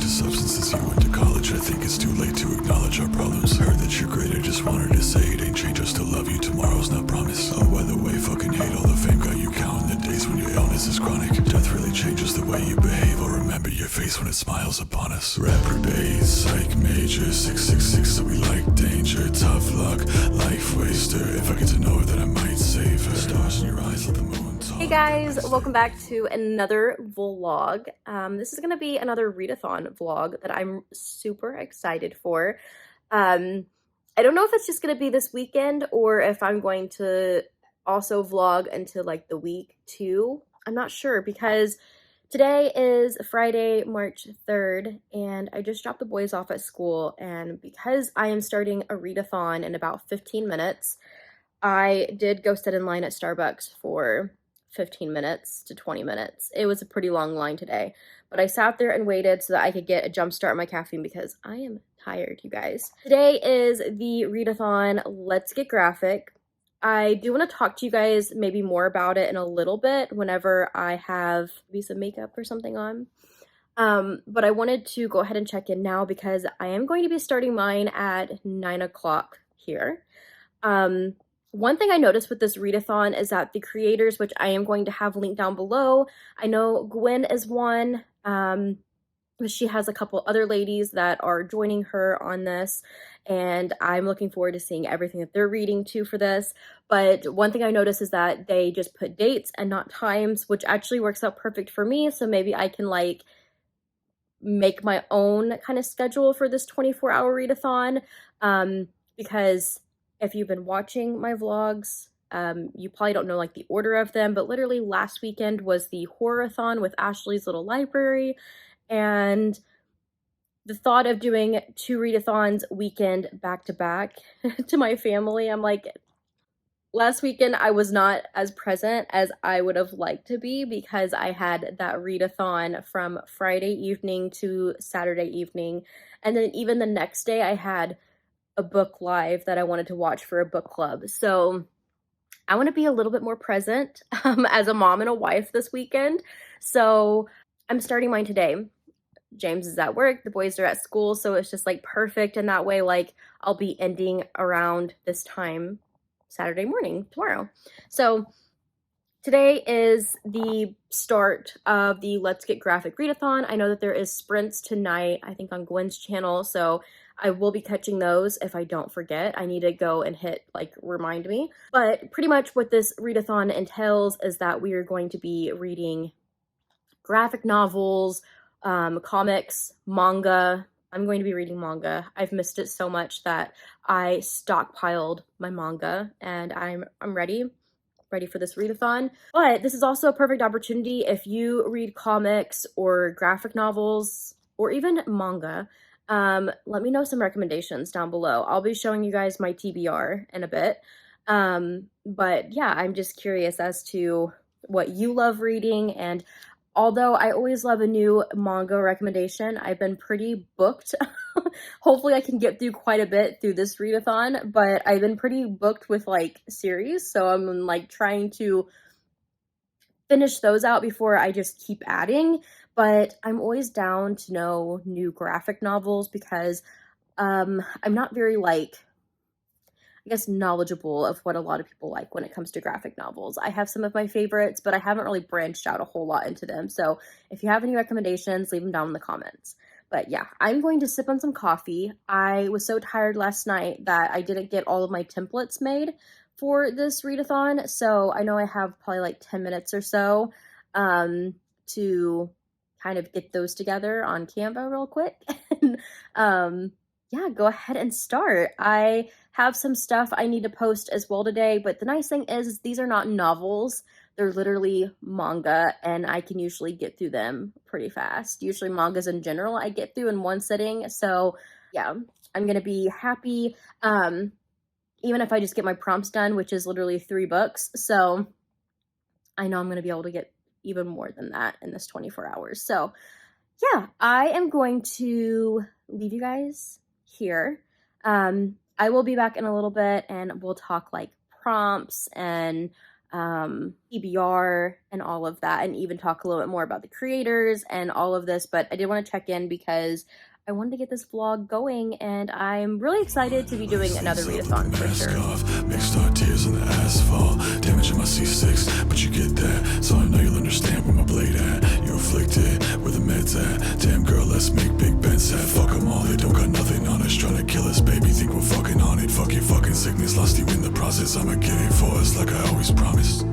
to substances, you went to college. I think it's too late to acknowledge our problems. Heard that you're great, I just wanted to say it ain't change. I still love you, tomorrow's not promised. Oh, by the way, fucking hate all the fame. Got you counting the days when your illness is chronic. Death really changes the way you behave. I'll remember your face when it smiles upon us. Reprobate, psych major, 666, so we like danger. Tough luck, life waster. If I get to know her, then I might save her. Stars in your eyes, let the moon talk. Hey guys, welcome back to another vlog. This is gonna be another readathon vlog that I'm super excited for. I don't know if it's just gonna be this weekend or if I'm going to also vlog into like the week too. I'm not sure because today is Friday, March 3rd, and I just dropped the boys off at school, and because I am starting a readathon in about 15 minutes, I did go sit in line at Starbucks for 15 minutes to 20 minutes. It was a pretty long line today, but I sat there and waited so that I could get a jump start on my caffeine because I am tired, you guys. Today is the readathon. Let's get graphic. I do want to talk to you guys maybe more about it in a little bit whenever I have maybe some makeup or something on. But I wanted to go ahead and check in now because I am going to be starting mine at 9 o'clock here. One thing I noticed with this readathon is that the creators, which I am going to have linked down below, I know Gwen is one, she has a couple other ladies that are joining her on this, and I'm looking forward to seeing everything that they're reading too for this. But one thing I noticed is that they just put dates and not times, which actually works out perfect for me, so maybe I can like make my own kind of schedule for this 24-hour readathon, because if you've been watching my vlogs, you probably don't know like the order of them, but literally last weekend was the horror-a-thon with Ashley's Little Library, and the thought of doing 2 readathons weekend back to back to my family, I'm like, last weekend I was not as present as I would have liked to be because I had that readathon from Friday evening to Saturday evening, and then even the next day I had a book live that I wanted to watch for a book club. So I want to be a little bit more present as a mom and a wife this weekend. So I'm starting mine today. James is at work, the boys are at school, so it's just like perfect in that way. Like I'll be ending around this time Saturday morning tomorrow. So today is the start of the Let's Get Graphic readathon. I know that there is sprints tonight, I think on Gwen's channel, so I will be catching those if I don't forget. I need to go and hit like remind me. But pretty much what this readathon entails is that we are going to be reading graphic novels, comics, manga. I'm going to be reading manga. I've missed it so much that I stockpiled my manga, and I'm ready for this readathon. But this is also a perfect opportunity if you read comics or graphic novels or even manga. Let me know some recommendations down below. I'll be showing you guys my TBR in a bit. But yeah, I'm just curious as to what you love reading, and although I always love a new manga recommendation, I've been pretty booked. Hopefully I can get through quite a bit through this readathon, but I've been pretty booked with like series, so I'm like trying to finish those out before I just keep adding. But I'm always down to know new graphic novels because I'm not very like, I guess, knowledgeable of what a lot of people like when it comes to graphic novels. I have some of my favorites, but I haven't really branched out a whole lot into them. So if you have any recommendations, leave them down in the comments. But yeah, I'm going to sip on some coffee. I was so tired last night that I didn't get all of my templates made for this readathon. So I know I have probably like 10 minutes or so to kind of get those together on Canva real quick. And yeah, go ahead and start. I have some stuff I need to post as well today, but the nice thing is these are not novels. They're literally manga, and I can usually get through them pretty fast. Usually mangas in general I get through in one sitting, so yeah, I'm gonna be happy, even if I just get my prompts done, which is literally 3 books, so I know I'm gonna be able to get even more than that in this 24 hours. So yeah, I am going to leave you guys here. I will be back in a little bit and we'll talk like prompts and TBR and all of that, and even talk a little bit more about the creators and all of this. But I did want to check in because I wanted to get this vlog going, and I'm really excited to be doing another readathon for sure. Mixed our tears on the asphalt, damaging my C6, but you get that, so I know you'll understand where my blade at. You're afflicted, where the meds at. Damn girl, let's make big bets at. Fuck them all, they don't got nothing on us, trying to kill us, baby, think we're fucking on it. Fuck your fucking sickness, lost you in the process, I'ma get it for us like I always promised.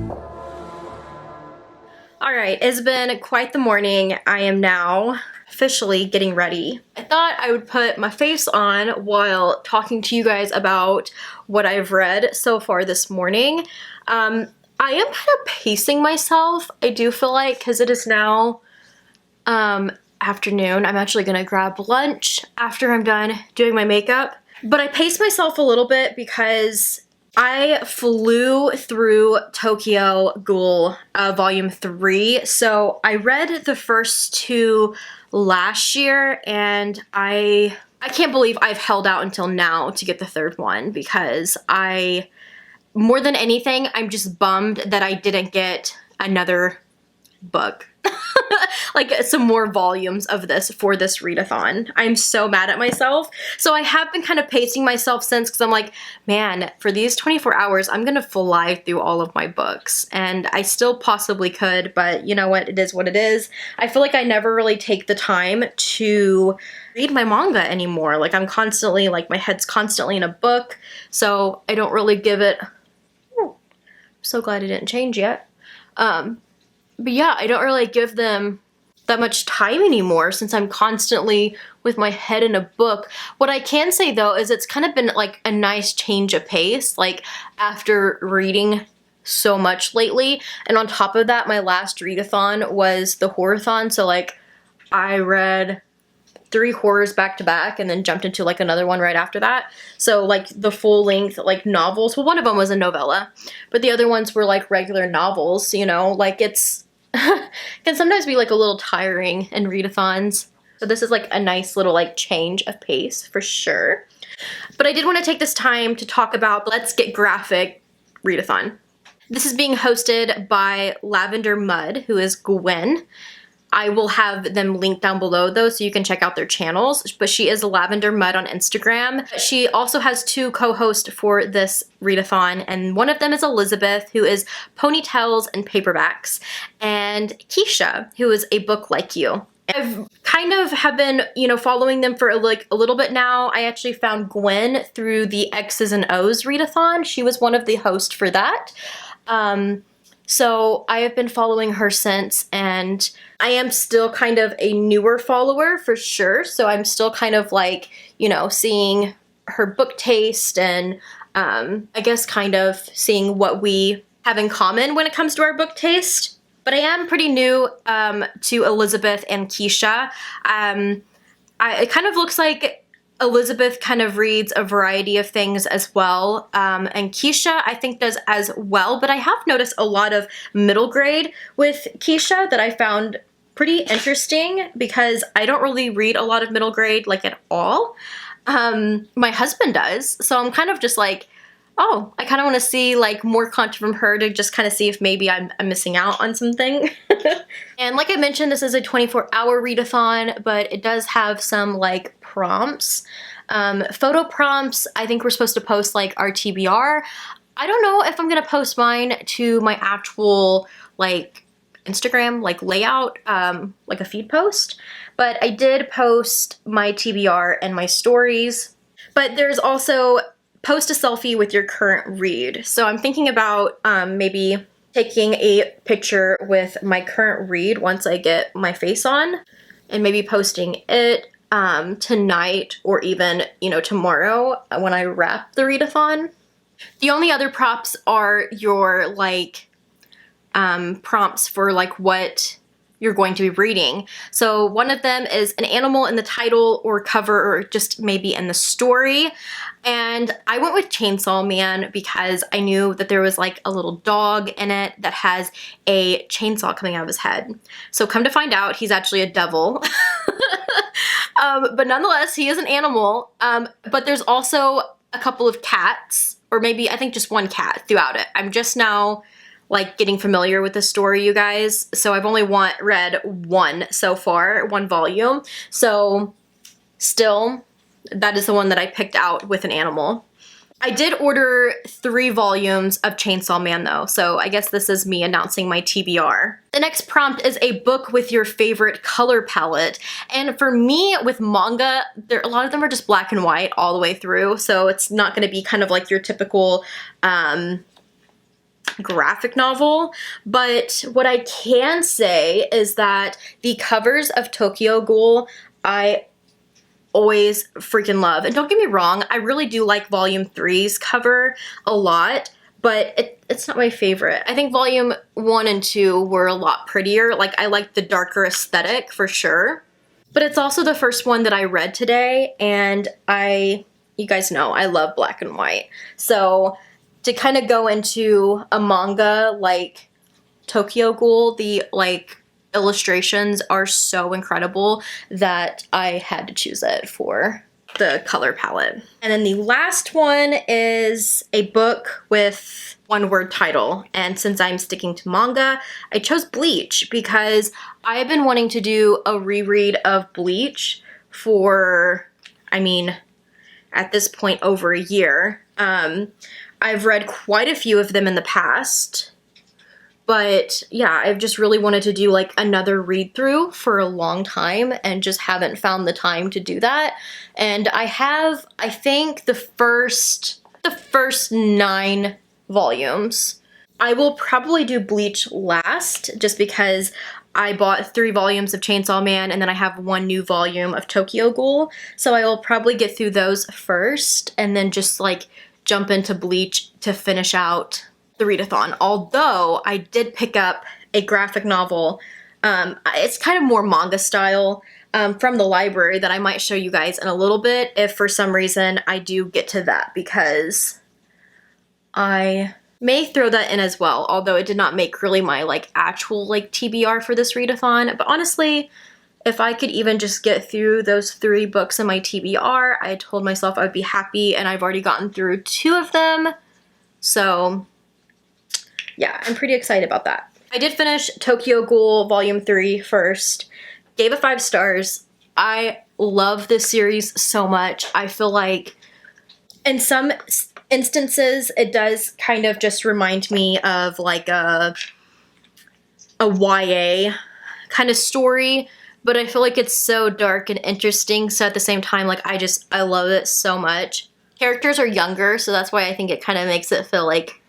Alright, it's been quite the morning. I am now officially getting ready. I thought I would put my face on while talking to you guys about what I've read so far this morning. I am kind of pacing myself, I do feel like, because it is now afternoon. I'm actually gonna grab lunch after I'm done doing my makeup. But I paced myself a little bit because I flew through Tokyo Ghoul Volume 3, so I read the first two last year, and I can't believe I've held out until now to get the third one, because more than anything, I'm just bummed that I didn't get another book. Like some more volumes of this for this readathon. I'm so mad at myself. So I have been kind of pacing myself since, because I'm like, man, for these 24 hours, I'm gonna fly through all of my books. And I still possibly could, but you know what? It is what it is. I feel like I never really take the time to read my manga anymore. Like I'm constantly, like my head's constantly in a book. So I don't really give it, I'm so glad it didn't change yet. But yeah, I don't really give them that much time anymore since I'm constantly with my head in a book. What I can say though is it's kind of been like a nice change of pace, like after reading so much lately. And on top of that, my last readathon was the horrorthon. So like I read 3 horrors back to back and then jumped into like another one right after that. So like the full length like novels, well one of them was a novella, but the other ones were like regular novels, you know, like it's can sometimes be like a little tiring in readathons. So this is like a nice little like change of pace for sure. But I did want to take this time to talk about Let's Get Graphic readathon. This is being hosted by Lavender Mud, who is Gwen. I will have them linked down below though, so you can check out their channels, but she is Lavender Mud on Instagram. She also has 2 co-hosts for this readathon, and one of them is Elizabeth, who is Ponytails and Paperbacks, and Keisha, who is A Book Like You. I've kind of have been, you know, following them for like a little bit now. I actually found Gwen through the X's and O's readathon. She was one of the hosts for that. So I have been following her since, and I am still kind of a newer follower for sure. So I'm still kind of like, you know, seeing her book taste and I guess kind of seeing what we have in common when it comes to our book taste. But I am pretty new to Elizabeth and Keisha. It kind of looks like Elizabeth kind of reads a variety of things as well, and Keisha I think does as well, but I have noticed a lot of middle grade with Keisha that I found pretty interesting because I don't really read a lot of middle grade like at all. My husband does, so I'm kind of just like, oh, I kind of want to see like more content from her to just kind of see if maybe I'm missing out on something. And like I mentioned, this is a 24-hour readathon, but it does have some like prompts. Photo prompts, I think we're supposed to post like our TBR. I don't know if I'm gonna post mine to my actual like Instagram like layout, like a feed post, but I did post my TBR and my stories. But there's also post a selfie with your current read. So I'm thinking about maybe taking a picture with my current read once I get my face on, and maybe posting it tonight or even, you know, tomorrow when I wrap the readathon. The only other prompts are your like prompts for like what you're going to be reading. So one of them is an animal in the title or cover or just maybe in the story. And I went with Chainsaw Man because I knew that there was like a little dog in it that has a chainsaw coming out of his head. So come to find out, he's actually a devil. But nonetheless, he is an animal. But there's also a couple of cats, or maybe I think just one cat throughout it. I'm just now like getting familiar with the story, you guys. So I've only read one so far, one volume. So still, that is the one that I picked out with an animal. I did order 3 volumes of Chainsaw Man though, so I guess this is me announcing my TBR. The next prompt is a book with your favorite color palette. And for me, with manga, a lot of them are just black and white all the way through, so it's not gonna be kind of like your typical graphic novel. But what I can say is that the covers of Tokyo Ghoul, I always freaking love. And don't get me wrong, I really do like volume 3's cover a lot, but it's not my favorite. I think volume 1 and 2 were a lot prettier. Like, I like the darker aesthetic for sure. But it's also the first one that I read today, and you guys know, I love black and white. So to kind of go into a manga like Tokyo Ghoul, the like illustrations are so incredible that I had to choose it for the color palette. And then the last one is a book with one word title. And since I'm sticking to manga, I chose Bleach because I have been wanting to do a reread of Bleach for, I mean, at this point over a year. I've read quite a few of them in the past. But yeah, I've just really wanted to do like another read through for a long time and just haven't found the time to do that. And I have, I think, the first 9 volumes. I will probably do Bleach last just because I bought 3 volumes of Chainsaw Man and then I have 1 new volume of Tokyo Ghoul. So I will probably get through those first and then just like jump into Bleach to finish out the readathon. Although I did pick up a graphic novel, it's kind of more manga style, from the library that I might show you guys in a little bit if for some reason I do get to that, because I may throw that in as well, although it did not make really my like actual like TBR for this readathon. But honestly, if I could even just get through those 3 books in my TBR, I told myself I would be happy, and I've already gotten through 2 of them. So yeah, I'm pretty excited about that. I did finish Tokyo Ghoul Volume 3 first. Gave it 5 stars. I love this series so much. I feel like in some instances it does kind of just remind me of like a YA kind of story, but I feel like it's so dark and interesting, so at the same time, like I love it so much. Characters are younger, so that's why I think it kind of makes it feel like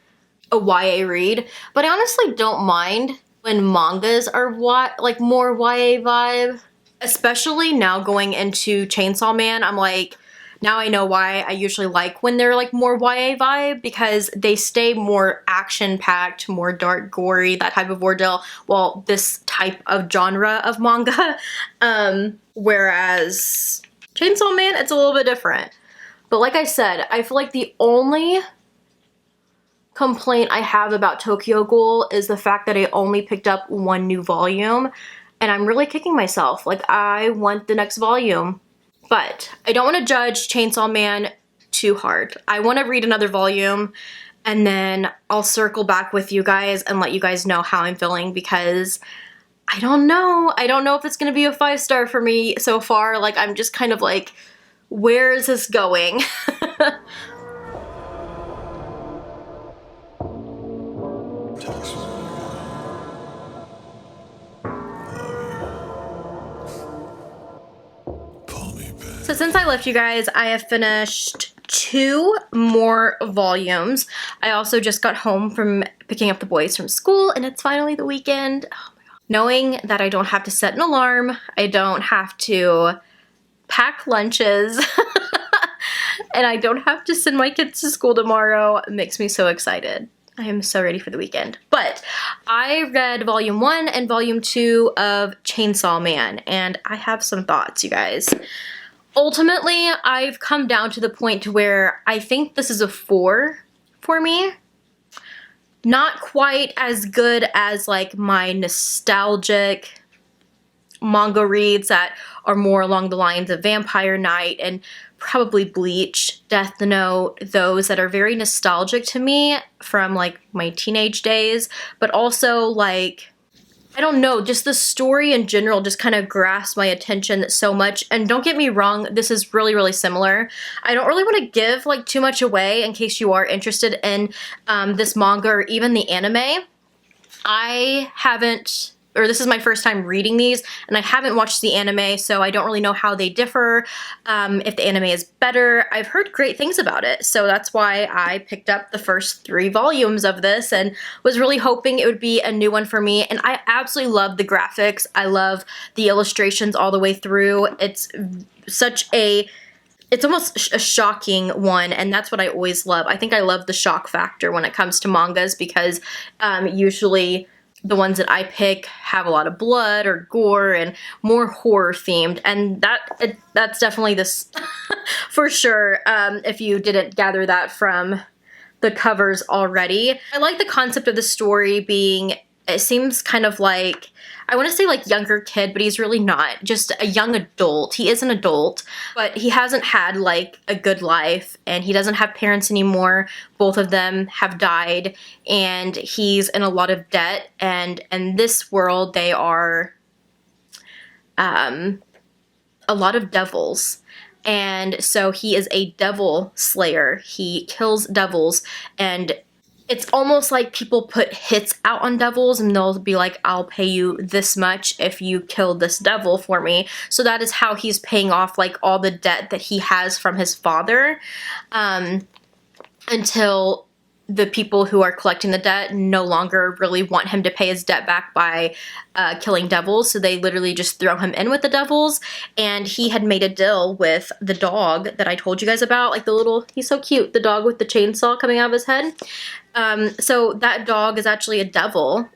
a YA read, but I honestly don't mind when mangas are like more YA vibe, especially now going into Chainsaw Man. I'm like, now I know why I usually like when they're like more YA vibe, because they stay more action-packed, more dark, gory, that type of ordeal, well, this type of genre of manga, whereas Chainsaw Man, it's a little bit different. But like I said, I feel like the only complaint I have about Tokyo Ghoul is the fact that I only picked up 1 new volume, and I'm really kicking myself. Like, I want the next volume. But I don't want to judge Chainsaw Man too hard. I want to read another volume, and then I'll circle back with you guys and let you guys know how I'm feeling, because I don't know. I don't know if it's going to be a 5-star for me so far. Like, I'm just kind of like, where is this going? So since I left you guys, I have finished 2 more volumes. I also just got home from picking up the boys from school, and it's finally the weekend. Oh my God. Knowing that I don't have to set an alarm, I don't have to pack lunches, and I don't have to send my kids to school tomorrow makes me so excited. I am so ready for the weekend. But I read volume 1 and volume 2 of Chainsaw Man, and I have some thoughts, you guys. Ultimately, I've come down to the point to where I think this is a 4 for me. Not quite as good as like my nostalgic manga reads that are more along the lines of Vampire Knight and probably Bleach, Death Note, those that are very nostalgic to me from like my teenage days, but also like, I don't know, just the story in general just kind of grasped my attention so much. And don't get me wrong, this is really, really similar. I don't really want to give like too much away in case you are interested in this manga or even the anime. I haven't, or this is my first time reading these, and I haven't watched the anime, so I don't really know how they differ, if the anime is better. I've heard great things about it, so that's why I picked up the first 3 volumes of this and was really hoping it would be a new one for me. And I absolutely love the graphics. I love the illustrations all the way through. It's almost a shocking one, and that's what I always love. I think I love the shock factor when it comes to mangas because usually the ones that I pick have a lot of blood or gore and more horror themed, and that's definitely this for sure, if you didn't gather that from the covers already. I like the concept of the story being, it seems kind of like, I want to say like younger kid, but he's really not. Just a young adult. He is an adult, but he hasn't had like a good life, and he doesn't have parents anymore. Both of them have died, and he's in a lot of debt. And in this world, they are a lot of devils. And so he is a devil slayer. He kills devils, and it's almost like people put hits out on devils and they'll be like, I'll pay you this much if you kill this devil for me. So that is how he's paying off like all the debt that he has from his father, until the people who are collecting the debt no longer really want him to pay his debt back by killing devils. So they literally just throw him in with the devils. And he had made a deal with the dog that I told you guys about, like the little, he's so cute, the dog with the chainsaw coming out of his head. So that dog is actually a devil.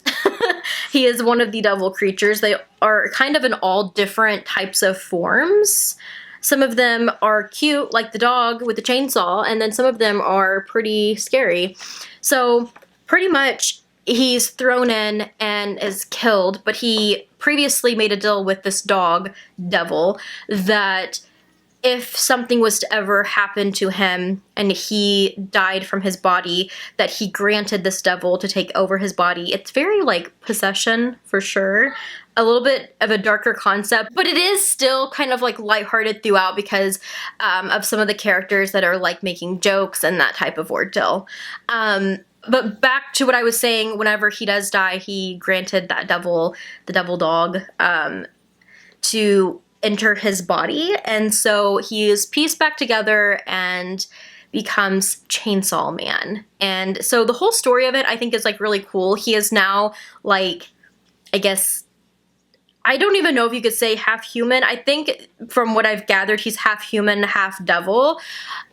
He is one of the devil creatures. They are kind of in all different types of forms. Some of them are cute, like the dog with the chainsaw, and then some of them are pretty scary. So pretty much he's thrown in and is killed, but he previously made a deal with this dog devil that if something was to ever happen to him and he died from his body, that he granted this devil to take over his body. It's very like possession for sure. A little bit of a darker concept, but it is still kind of like lighthearted throughout because of some of the characters that are like making jokes and that type of ordeal. But back to what I was saying, whenever he does die, he granted that devil, the devil dog, to enter his body, and so he is pieced back together and becomes Chainsaw Man. And so the whole story of it, I think, is like really cool. He is now like, I guess, I don't even know if you could say half human. I think from what I've gathered, he's half human, half devil.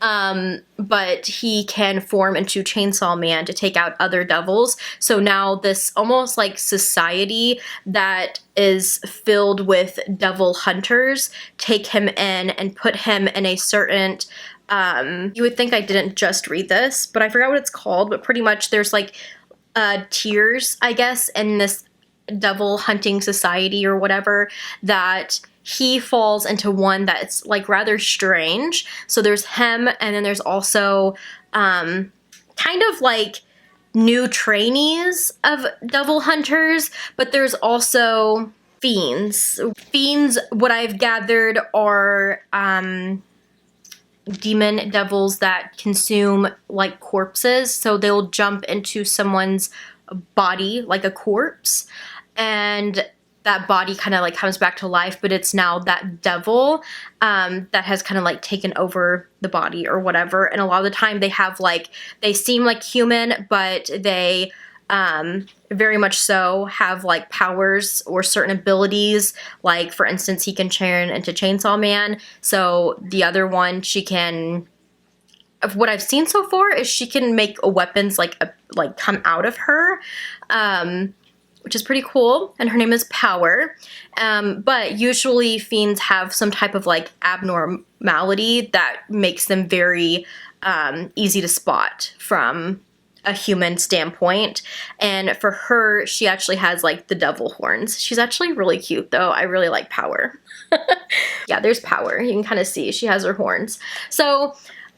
But he can form into Chainsaw Man to take out other devils. So now this almost like society that is filled with devil hunters take him in and put him in a certain, you would think I didn't just read this, but I forgot what it's called, but pretty much there's like tiers, I guess, in this devil hunting society or whatever, that he falls into one that's like rather strange. So there's him, and then there's also kind of like new trainees of devil hunters, but there's also fiends. Fiends, what I've gathered, are demon devils that consume like corpses. So they'll jump into someone's body like a corpse, and that body kind of like comes back to life, but it's now that devil that has kind of like taken over the body or whatever. And a lot of the time they have like, they seem like human, but they very much so have like powers or certain abilities. Like for instance, he can turn into Chainsaw Man. So the other one, she can, of what I've seen so far, is she can make weapons like come out of her, which is pretty cool. And her name is Power. But usually fiends have some type of like abnormality that makes them very easy to spot from a human standpoint. And for her, she actually has like the devil horns. She's actually really cute though. I really like Power. Yeah, there's Power. You can kind of see she has her horns. So,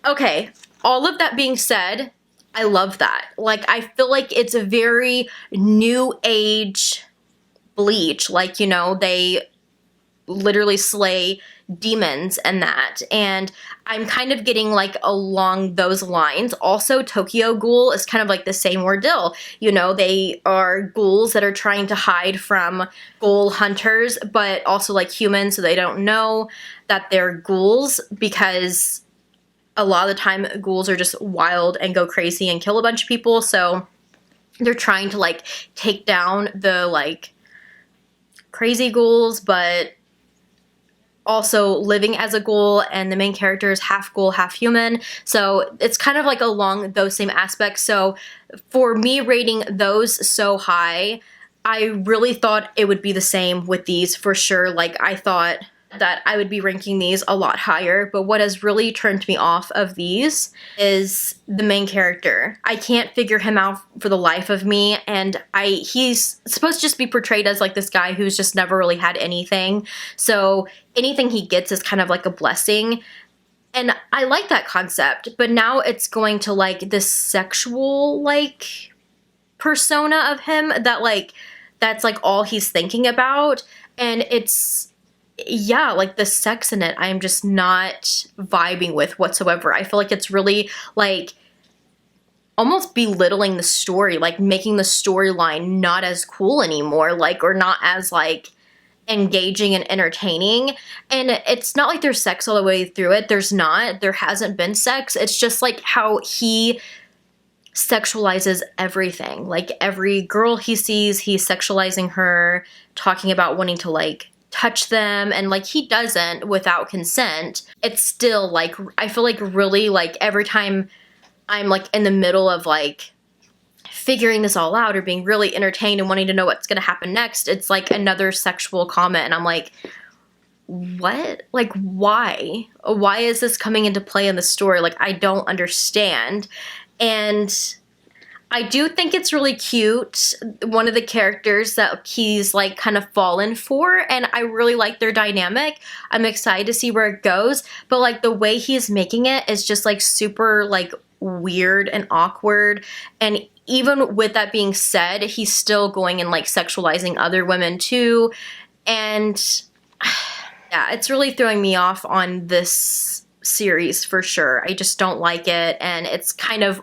okay, all of that being said, I love that. Like, I feel like it's a very new age Bleach. Like, you know, they literally slay demons and that. And I'm kind of getting like along those lines. Also, Tokyo Ghoul is kind of like the same ordeal. You know, they are ghouls that are trying to hide from ghoul hunters, but also like humans, so they don't know that they're ghouls, because a lot of the time ghouls are just wild and go crazy and kill a bunch of people. So they're trying to like take down the like crazy ghouls, but also living as a ghoul, and the main character is half ghoul, half human. So it's kind of like along those same aspects. So for me rating those so high, I really thought it would be the same with these for sure. Like, I thought that I would be ranking these a lot higher, but what has really turned me off of these is the main character. I can't figure him out for the life of me, and he's supposed to just be portrayed as like this guy who's just never really had anything, so anything he gets is kind of like a blessing. And I like that concept, but now it's going to like this sexual like persona of him that like that's like all he's thinking about, and it's, yeah, like the sex in it, I'm just not vibing with whatsoever. I feel like it's really like almost belittling the story, like making the storyline not as cool anymore, like, or not as like engaging and entertaining. And it's not like there's sex all the way through it. There hasn't been sex. It's just like how he sexualizes everything. Like every girl he sees, he's sexualizing her, talking about wanting to like touch them, and like he doesn't without consent. It's still like, I feel like really like every time I'm like in the middle of like figuring this all out or being really entertained and wanting to know what's gonna happen next, it's like another sexual comment, and I'm like, what? Like, why? Why is this coming into play in the story? Like, I don't understand. And I do think it's really cute, one of the characters that he's like kind of fallen for, and I really like their dynamic. I'm excited to see where it goes, but like the way he's making it is just like super like weird and awkward. And even with that being said, he's still going and like sexualizing other women too. And yeah, it's really throwing me off on this series for sure. I just don't like it, and it's kind of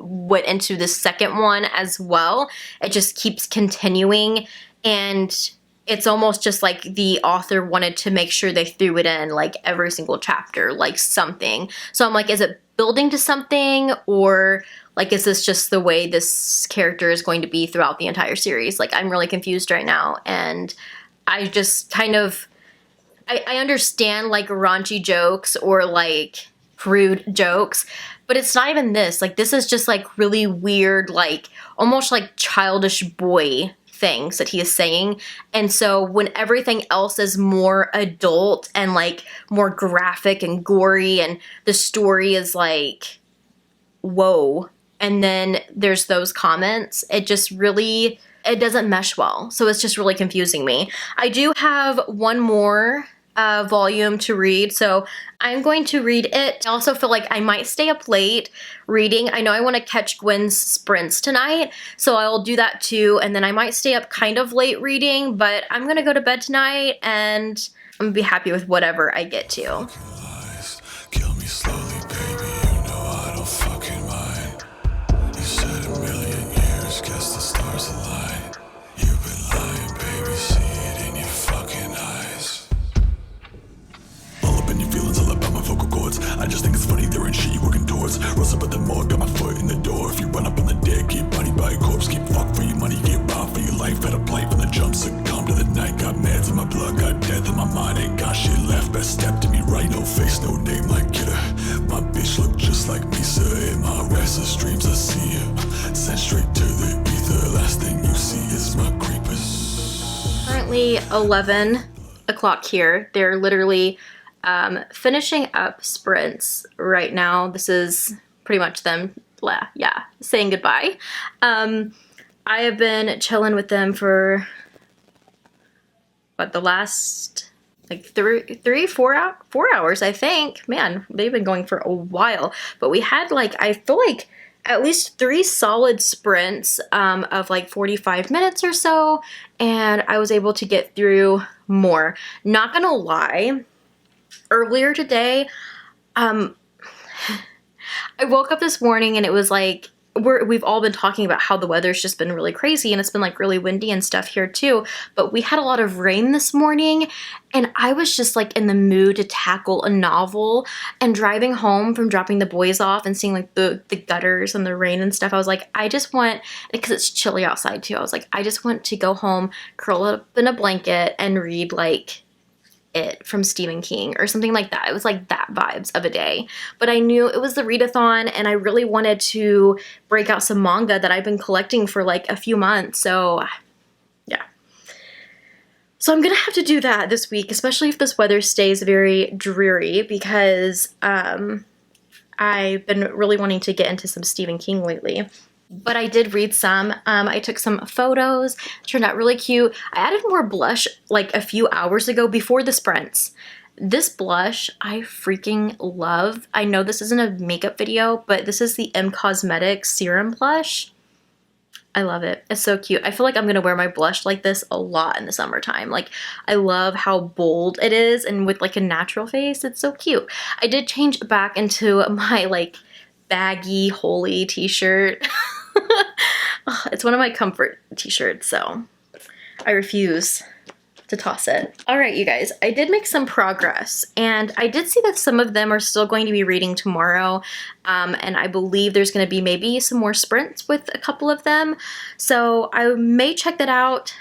went into the second one as well. It just keeps continuing, and it's almost just like the author wanted to make sure they threw it in like every single chapter, like something. So I'm like, is it building to something, or like is this just the way this character is going to be throughout the entire series? Like, I'm really confused right now, and I just kind of, I understand like raunchy jokes or like prude jokes, but it's not even this. Like, this is just like really weird, like almost like childish boy things that he is saying. And so when everything else is more adult and like more graphic and gory, and the story is like, whoa, and then there's those comments, it just really, it doesn't mesh well. So it's just really confusing me. I do have one more volume to read, so I'm going to read it. I also feel like I might stay up late reading. I know I want to catch Gwen's sprints tonight, so I'll do that too, and then I might stay up kind of late reading, but I'm gonna go to bed tonight, and I'm gonna be happy with whatever I get to. Lies, kill me slowly, baby. You know I don't fucking mind. You said a million years, guess the stars align. You've been lying, baby. See it in your fucking eyes. All up in your feelings, all about my vocal cords. I just think it's funny, they're in shit you working towards. Rose up at the morgue, got my foot in the door. If you run up on the dead, get bodied by a corpse. Keep fuck for your money, get robbed for your life. Had a play from the jump, succumb to the night. Got meds in my blood, got death in my mind. Ain't got shit left, best step to me right. No face, no name like Kidder. My bitch look just like Misa. In my restless dreams I see her. Sent straight to the ether. Last thing you see is my creepers. Currently 11 o'clock here. They're literally finishing up sprints right now. This is pretty much them yeah, saying goodbye. I have been chilling with them for what, the last like 4 hours, I think. Man, they've been going for a while. But we had like, I feel like at least 3 solid sprints of like 45 minutes or so, and I was able to get through more. Not gonna lie, earlier today, I woke up this morning and it was like, we've all been talking about how the weather's just been really crazy, and it's been like really windy and stuff here too, but we had a lot of rain this morning, and I was just like in the mood to tackle a novel. And driving home from dropping the boys off and seeing like the gutters and the rain and stuff, I was like, I just want, because it's chilly outside too, I was like, I just want to go home, curl up in a blanket and read like It from Stephen King or something like that. It was like that vibes of a day. But I knew it was the readathon, and I really wanted to break out some manga that I've been collecting for like a few months. So yeah. So I'm gonna have to do that this week, especially if this weather stays very dreary, because I've been really wanting to get into some Stephen King lately. But I did read some. I took some photos, turned out really cute. I added more blush like a few hours ago before the sprints. This blush I freaking love. I know this isn't a makeup video, but this is the M Cosmetics Serum Blush. I love it. It's so cute. I feel like I'm gonna wear my blush like this a lot in the summertime. Like, I love how bold it is, and with like a natural face, it's so cute. I did change back into my like baggy holy t-shirt. It's one of my comfort t-shirts, so I refuse to toss it. All right, you guys, I did make some progress, and I did see that some of them are still going to be reading tomorrow, and I believe there's going to be maybe some more sprints with a couple of them, so I may check that out.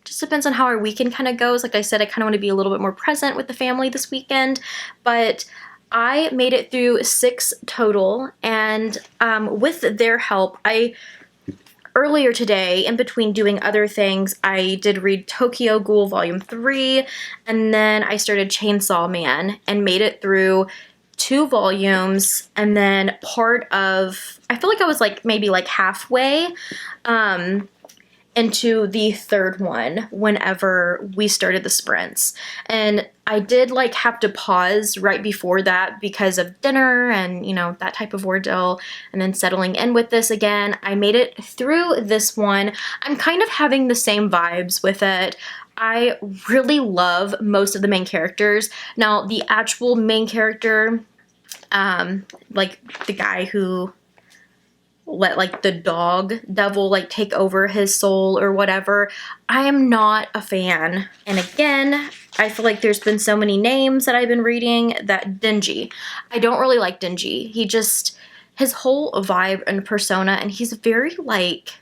Just depends on how our weekend kind of goes. Like I said, I kind of want to be a little bit more present with the family this weekend, but I made it through 6 total, and with their help, earlier today, in between doing other things, I did read Tokyo Ghoul Volume 3, and then I started Chainsaw Man and made it through 2 volumes, and then part of, I feel like I was like maybe like halfway into the 3rd one whenever we started the sprints. And I did like have to pause right before that because of dinner and, you know, that type of ordeal, and then settling in with this again. I made it through this one. I'm kind of having the same vibes with it. I really love most of the main characters. Now, the actual main character, like the guy who let like the dog devil like take over his soul or whatever, I am not a fan. And again, I feel like there's been so many names that I've been reading that Denji. I don't really like Denji. He just, his whole vibe and persona, and he's very like,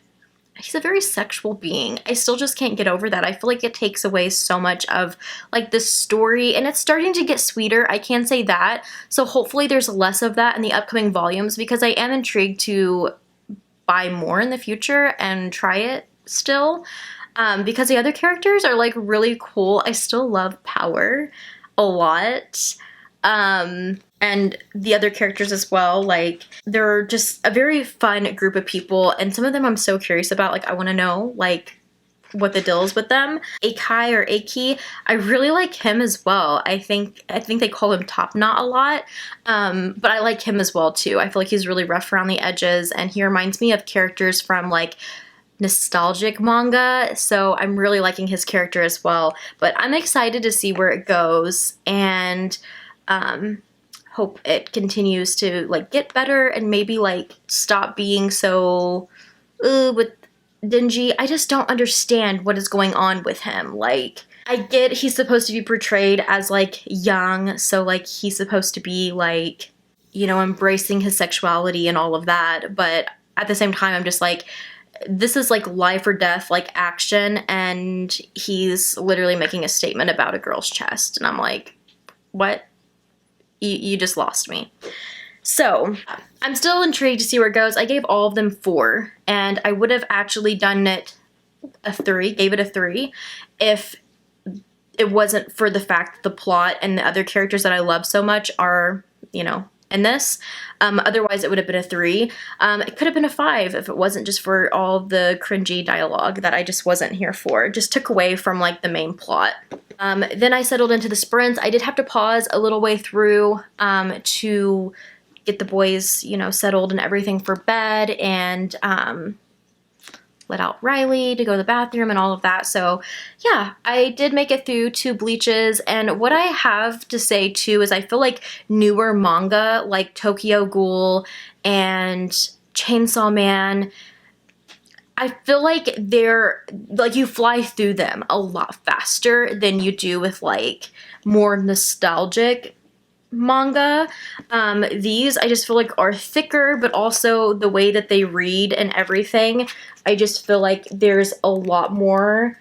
he's a very sexual being. I still just can't get over that. I feel like it takes away so much of like the story, and it's starting to get sweeter, I can say that. So hopefully there's less of that in the upcoming volumes, because I am intrigued to buy more in the future and try it still. Because the other characters are like really cool. I still love Power a lot. And the other characters as well, like, they're just a very fun group of people, and some of them I'm so curious about. Like, I want to know, like, what the deal is with them. Akai or Aki, I really like him as well. I think they call him Top Knot a lot, but I like him as well too. I feel like he's really rough around the edges, and he reminds me of characters from like nostalgic manga, so I'm really liking his character as well. But I'm excited to see where it goes, and hope it continues to like get better and maybe like stop being so with Denji. I just don't understand what is going on with him. Like, I get he's supposed to be portrayed as like young, so like he's supposed to be like, you know, embracing his sexuality and all of that, but at the same time I'm just like, this is like life or death like action, and he's literally making a statement about a girl's chest, and I'm like, what? You just lost me. So I'm still intrigued to see where it goes. I gave all of them 4, and I would have actually done it gave it a 3 if it wasn't for the fact that the plot and the other characters that I love so much are, you know, in this. Otherwise, it would have been a 3. It could have been a 5 if it wasn't just for all the cringy dialogue that I just wasn't here for. It just took away from like the main plot. Then I settled into the sprints. I did have to pause a little way through to get the boys, you know, settled and everything for bed, and let out Riley to go to the bathroom and all of that. So yeah, I did make it through 2 bleaches. And what I have to say too is I feel like newer manga like Tokyo Ghoul and Chainsaw Man, I feel like they're like, you fly through them a lot faster than you do with like more nostalgic manga. These I just feel like are thicker, but also the way that they read and everything, I just feel like there's a lot more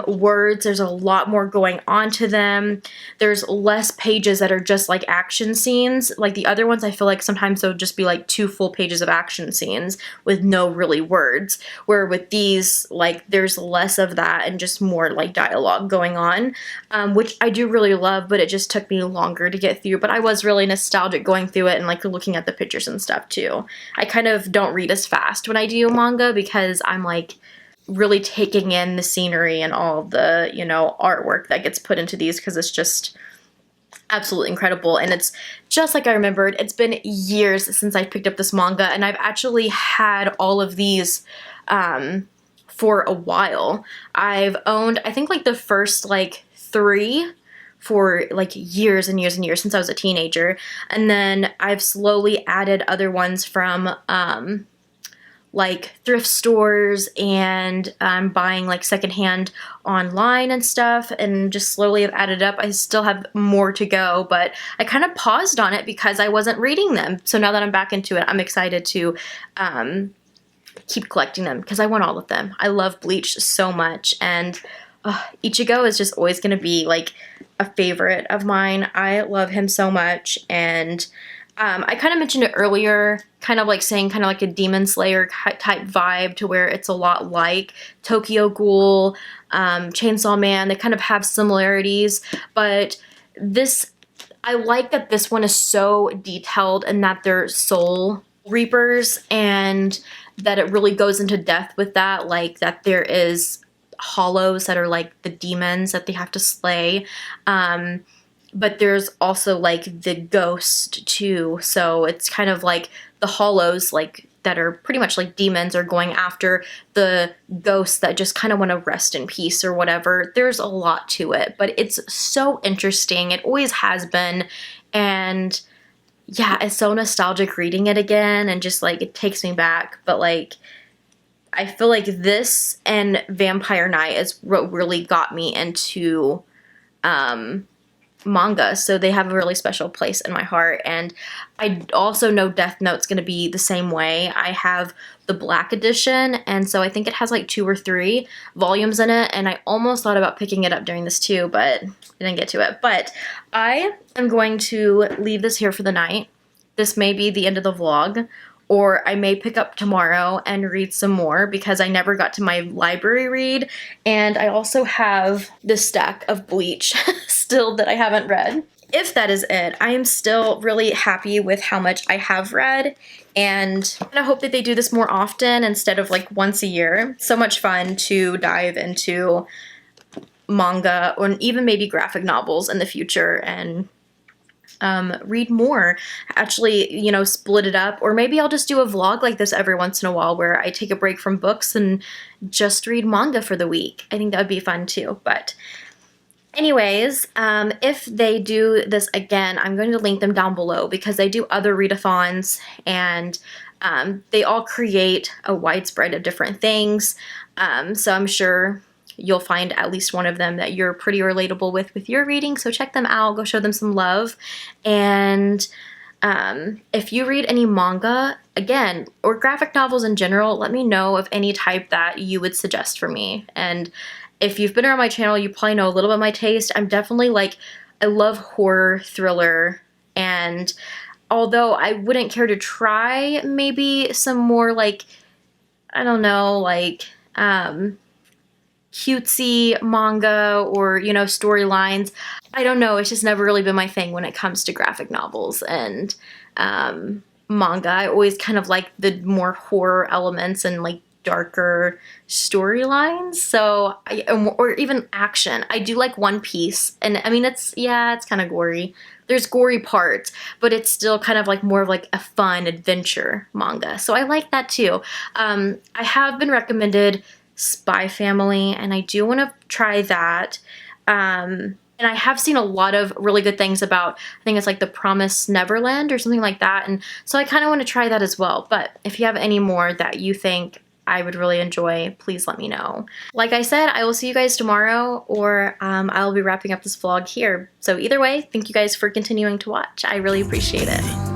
words, there's a lot more going on to them. There's less pages that are just like action scenes. Like the other ones, I feel like sometimes they'll just be like 2 full pages of action scenes with no really words, where with these, like there's less of that and just more like dialogue going on, which I do really love, but it just took me longer to get through. But I was really nostalgic going through it and like looking at the pictures and stuff too. I kind of don't read as fast when I do manga because I'm like really taking in the scenery and all the, you know, artwork that gets put into these, because it's just absolutely incredible. And it's just like I remembered. It's been years since I picked up this manga, and I've actually had all of these for a while. I've owned, I think, like the first like 3 for like years and years and years since I was a teenager, and then I've slowly added other ones from like thrift stores and buying like secondhand online and stuff, and just slowly have added up. I still have more to go, but I kind of paused on it because I wasn't reading them. So now that I'm back into it, I'm excited to keep collecting them because I want all of them. I love Bleach so much, and Ichigo is just always going to be like a favorite of mine. I love him so much, and I kind of mentioned it earlier, kind of like saying kind of like a Demon Slayer type vibe, to where it's a lot like Tokyo Ghoul, Chainsaw Man. They kind of have similarities, but this, I like that this one is so detailed and that they're soul reapers, and that it really goes into depth with that, like that there is hollows that are like the demons that they have to slay. But there's also like the ghost too. So it's kind of like the hollows, like that are pretty much like demons, are going after the ghosts that just kind of want to rest in peace or whatever. There's a lot to it, but it's so interesting. It always has been. And yeah, it's so nostalgic reading it again, and just like it takes me back. But like, I feel like this and Vampire Knight is what really got me into manga, so they have a really special place in my heart. And I also know Death Note's going to be the same way. I have the black edition, and so I think it has like 2 or 3 volumes in it, and I almost thought about picking it up during this too, but I didn't get to it. But I am going to leave this here for the night. This may be the end of the vlog, or I may pick up tomorrow and read some more because I never got to my library read. And I also have this stack of Bleach still that I haven't read. If that is it, I am still really happy with how much I have read, and I hope that they do this more often instead of like once a year. So much fun to dive into manga, or even maybe graphic novels in the future, and read more. Actually, you know, split it up, or maybe I'll just do a vlog like this every once in a while where I take a break from books and just read manga for the week. I think that would be fun too. But anyways, if they do this again, I'm going to link them down below because they do other readathons, and they all create a widespread of different things. So I'm sure you'll find at least one of them that you're pretty relatable with your reading. So check them out, go show them some love. And if you read any manga, again, or graphic novels in general, let me know of any type that you would suggest for me. And if you've been around my channel, you probably know a little bit of my taste. I'm definitely like, I love horror, thriller, and although I wouldn't care to try maybe some more like, I don't know, like, cutesy manga or, you know, storylines. I don't know, it's just never really been my thing when it comes to graphic novels and manga. I always kind of like the more horror elements and like darker storylines. So, or even action. I do like One Piece, and I mean, it's kind of gory. There's gory parts, but it's still kind of like more of like a fun adventure manga. So I like that too. I have been recommended Spy Family, and I do want to try that. And I have seen a lot of really good things about, I think it's like The Promised Neverland or something like that. And so I kind of want to try that as well. But if you have any more that you think I would really enjoy, please let me know. Like I said, I will see you guys tomorrow, or I'll be wrapping up this vlog here. So either way, thank you guys for continuing to watch. I really appreciate it.